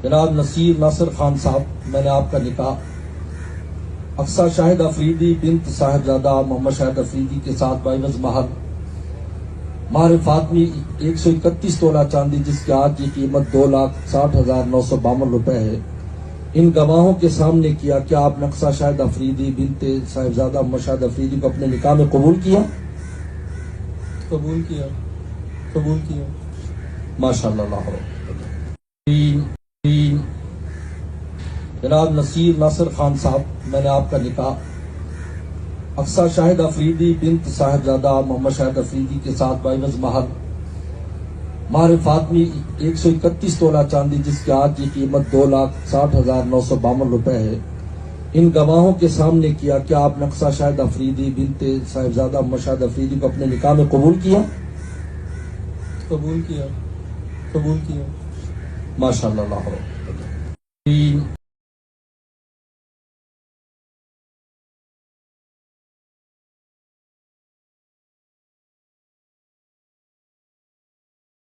جناب نصیر ناصر خان صاحب، میں نے آپ کا نکاح اقصی شاہد افریدی بنت صاحبزادہ محمد شاہد افریدی کے ساتھ بعوض مہر فاطمی 131 تولہ چاندی، جس کی آج کی قیمت 2,60,952 روپے ہے، ان گواہوں کے سامنے کیا۔ کیا آپ نے اقصی شاہد افریدی بنت صاحبزادہ محمد شاہد افریدی کو اپنے نکاح میں قبول کیا؟ قبول کیا ماشاءاللہ۔ اللہ جناب نصیر ناصر خان صاحب، میں نے آپ کا نکاح اقصی شاہد افریدی بنت صاحبزادہ محمد شاہد افریدی کے ساتھ بعوض مہر فاطمی 131 تولہ چاندی، جس کی آج کی قیمت 2,60,952 روپے ہے، ان گواہوں کے سامنے کیا۔ کیا آپ نے اقصی شاہد افریدی بنت صاحبزادہ محمد شاہد افریدی کو اپنے نکاح میں قبول کیا؟ قبول کیا ماشاءاللہ۔ اللہ